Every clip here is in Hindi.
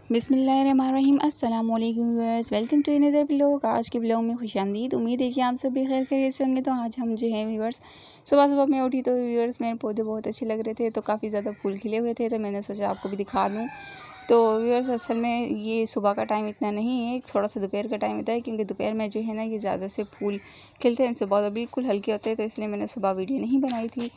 बिस्मिल्लाहिर्रहमानिर्रहीम अस्सलाम वालेकुम viewers, welcome to another vlog. आज के व्लॉग में खुशामदीद। उम्मीद है कि आप सब भी खैर खैरियत से होंगे। तो आज हम जो है व्यूअर्स सुबह सुबह मैं उठी तो व्यूअर्स मेरे पौधे बहुत अच्छे लग रहे थे, तो काफ़ी ज़्यादा फूल खिले हुए थे, तो मैंने सोचा आपको भी दिखा दूँ। तो व्यूअर्स असल में ये सुबह का टाइम इतना नहीं है, थोड़ा सा दोपहर का टाइम होता है, क्योंकि दोपहर में जो है ना ये ज़्यादा से फूल खिलते हैं, सुबह तो बिल्कुल हल्के होते हैं, तो इसलिए मैंने सुबह वीडियो नहीं बनाई थी।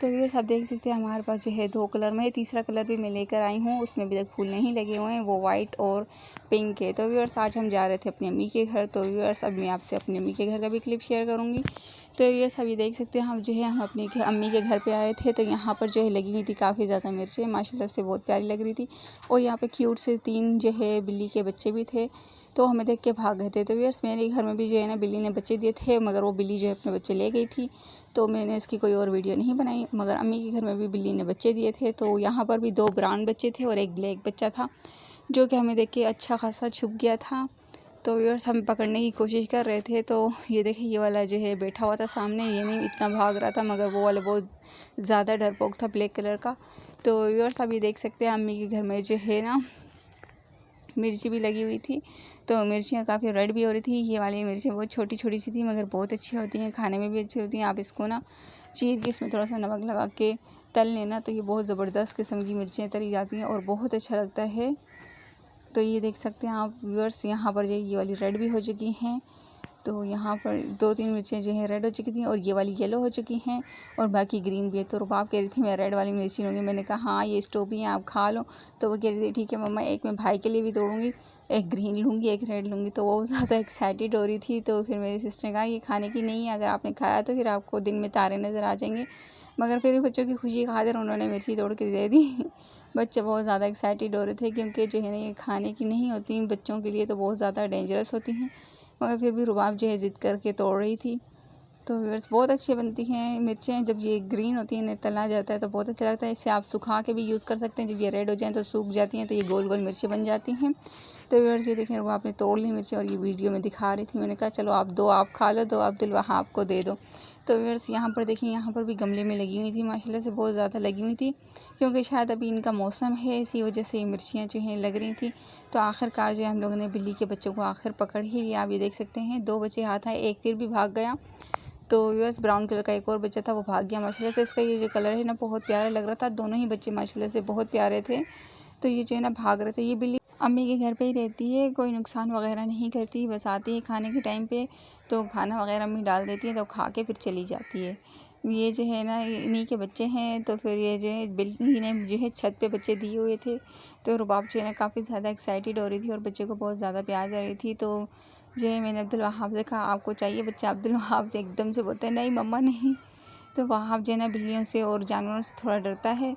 तो व्यूअर्स आप देख सकते हैं हमारे पास जो है 2 कलर में, तीसरा कलर भी मैं लेकर आई हूँ, उसमें अभी तक फूल नहीं लगे हुए हैं, वो वाइट और पिंक है। तो व्यूअर्स आज हम जा रहे थे अपनी अम्मी के घर। तो व्यूअर्स अब मैं आपसे अपनी अम्मी के घर का भी क्लिप शेयर करूँगी। तो व्यूअर्स अब ये देख सकते हैं हम जो है हम अपनी अम्मी के घर पे आए थे, तो यहाँ पर जो है लगी हुई थी काफ़ी ज़्यादा मिर्चें, माशाल्लाह से बहुत प्यारी लग रही थी। और यहाँ पे क्यूट से 3 जो है बिल्ली के बच्चे भी थे, तो हमें देख के भाग गए थे। तो व्यूअर्स मेरे घर में भी जो है ना बिल्ली ने बच्चे दिए थे, मगर वो बिल्ली जो है अपने बच्चे ले गई थी, तो मैंने इसकी कोई और वीडियो नहीं बनाई। मगर अम्मी के घर में भी बिल्ली ने बच्चे दिए थे, तो यहाँ पर भी 2 ब्राउन बच्चे थे और एक ब्लैक बच्चा था, जो कि हमें देख के अच्छा खासा छुप गया था। तो व्यूअर्स हम पकड़ने की कोशिश कर रहे थे, तो ये देखिए ये वाला जो है बैठा हुआ था सामने, ये नहीं इतना भाग रहा था, मगर वो वाला बहुत ज़्यादा डरपोक था ब्लैक कलर का। तो व्यूअर्स आप ये देख सकते हैं अम्मी के घर में जो है ना मिर्ची भी लगी हुई थी, तो मिर्चियाँ काफ़ी रेड भी हो रही थी। ये वाली मिर्चियाँ बहुत छोटी छोटी सी थी, मगर बहुत अच्छी होती हैं, खाने में भी अच्छी होती हैं। आप इसको ना चीर के इसमें थोड़ा सा नमक लगा के तल लेना, तो ये बहुत ज़बरदस्त किस्म की मिर्चियाँ तली जाती हैं और बहुत अच्छा लगता है। तो ये देख सकते हैं आप व्यूअर्स, यहाँ पर जो ये वाली रेड भी हो चुकी हैं, तो यहाँ पर 2-3 मिर्चियाँ जो है रेड हो चुकी थी और ये वाली येलो हो चुकी हैं और बाकी ग्रीन भी है। तो रुबाब कह रही थी मैं रेड वाली मिर्ची लूँगी, मैंने कहा हाँ ये स्ट्रॉबेरी है आप खा लो। तो वो कह रही थी ठीक है मम्मा, एक मैं भाई के लिए भी तोड़ूँगी, एक ग्रीन लूँगी एक रेड लूँगी। तो वो ज़्यादा एक्साइटेड हो रही थी। तो फिर मेरी सिस्टर ने कहा ये खाने की नहीं है, अगर आपने खाया तो फिर आपको दिन में तारे नज़र आ जाएंगे। मगर फिर भी बच्चों की खुशी खातिर उन्होंने मिर्ची तोड़ के दे दी। बच्चे बहुत ज़्यादा एक्साइटेड हो रहे थे, क्योंकि जो है ना ये खाने की नहीं होती, बच्चों के लिए तो बहुत ज़्यादा डेंजरस होती हैं, मगर फिर भी रुबाब जो है ज़िद करके तोड़ रही थी। तो व्यूअर्स बहुत अच्छी बनती हैं मिर्चें, जब ये ग्रीन होती हैं इन्हें तला जाता है तो बहुत अच्छा लगता है। इससे आप सुखा के भी यूज़ कर सकते हैं, जब ये रेड हो जाएँ तो सूख जाती हैं, तो ये गोल गोल मिर्चें बन जाती हैं। तो व्यूअर्स ये देखें वो आपने तोड़ ली मिर्चें और ये वीडियो में दिखा रही थी, मैंने कहा चलो आप 2 आप खा लो, 2 आप दिलवा आपको दे दो। तो व्यूअर्स यहाँ पर देखिए यहाँ पर भी गमले में लगी हुई थी, माशाल्लाह से बहुत ज़्यादा लगी हुई थी, क्योंकि शायद अभी इनका मौसम है, इसी वजह से ये मिर्चियाँ जो हैं लग रही थी। तो आखिरकार जो है हम लोगों ने बिल्ली के बच्चों को आखिर पकड़ ही लिया। आप ये देख सकते हैं 2 बच्चे हाथ आए, एक फिर भी भाग गया। तो व्यूअर्स ब्राउन कलर का एक और बच्चा था, वो भाग गया। माशाल्लाह से इसका ये जो कलर है ना बहुत प्यारा लग रहा था, दोनों ही बच्चे माशाल्लाह से बहुत प्यारे थे। तो ये जो है ना भाग रहे थे। ये बिल्ली अम्मी के घर पे ही रहती है, कोई नुकसान वगैरह नहीं करती, बस आती है खाने के टाइम पे तो खाना वगैरह अम्मी डाल देती है, तो खा के फिर चली जाती है। ये जो है ना इन्हीं के बच्चे हैं। तो फिर ये जो है बिल्ली ने जो है छत पे बच्चे दिए हुए थे, तो रुबाब जो है ना काफ़ी ज़्यादा एक्साइटेड हो रही थी और बच्चे को बहुत ज़्यादा प्यार कर रही थी। तो जो है मैंने अब्दुल वहाब से कहा आपको चाहिए बच्चा? अब्दुल वहाब जो एकदम से बोलता है नहीं मम्मा नहीं। तो वहाब जो है ना बिल्लियों से और जानवरों से थोड़ा डरता है,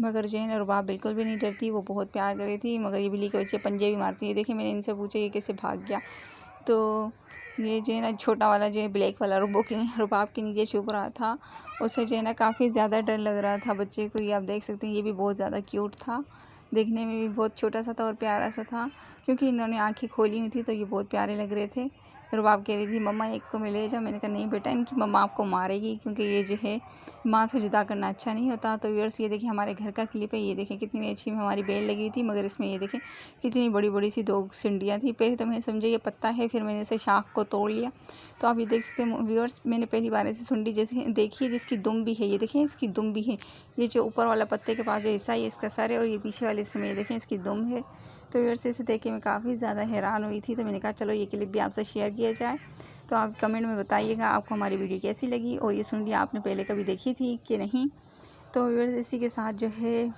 मगर जो है ना रुबाब बिल्कुल भी नहीं डरती, वो बहुत प्यार कर रही थी। मगर ये बिल्ली के बच्चे पंजे भी मारती है। देखिए मैंने इनसे पूछा ये कैसे भाग गया। तो ये जो है ना छोटा वाला जो है ब्लैक वाला रुबाब के नीचे छुप रहा था, उसे जो है ना काफ़ी ज़्यादा डर लग रहा था बच्चे को। ये आप देख सकते हैं ये भी बहुत ज़्यादा क्यूट था, देखने में भी बहुत छोटा सा था और प्यारा सा था, क्योंकि इन्होंने आँखें खोली हुई थी, तो ये बहुत प्यारे लग रहे थे। रुबाब कह रही थी मम्मा एक को मैं ले जाओ, मैंने कहा नहीं बेटा इनकी मम्मा आपको मारेगी, क्योंकि ये जो है माँ से जुदा करना अच्छा नहीं होता। तो व्यूअर्स ये देखिए हमारे घर का क्लिप है, ये देखें कितनी अच्छी हमारी बेल लगी थी, मगर इसमें ये देखें कितनी बड़ी बड़ी सी 2 सिंडियाँ थी। पहले तो मैं समझे ये पत्ता है, फिर मैंने इसे शाख को तोड़ लिया। तो आप ये देख सकते हैं व्यूअर्स, मैंने पहली बार ऐसी सुंडी जैसे देखी है जिसकी दुम भी है। ये देखें इसकी दुम भी है, ये जो ऊपर वाला पत्ते के पास जो हिस्सा है इसका सर है, और ये पीछे वाले हिस्से में ये देखें इसकी दुम है। तो व्यूअर्स इसे देख के मैं काफ़ी ज़्यादा हैरान हुई थी, तो मैंने कहा चलो ये क्लिप भी आपसे शेयर किया जाए। तो आप कमेंट में बताइएगा आपको हमारी वीडियो कैसी लगी, और ये सुंडी आपने पहले कभी देखी थी कि नहीं। तो व्यूअर्स इसी के साथ जो है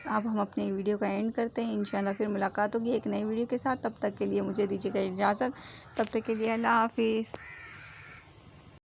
अब हम अपने वीडियो का एंड करते हैं। इंशाल्लाह फिर मुलाकात होगी एक नई वीडियो के साथ, तब तक के लिए मुझे दीजिएगा इजाज़त। तब तक के लिए अल्लाह हाफिज़।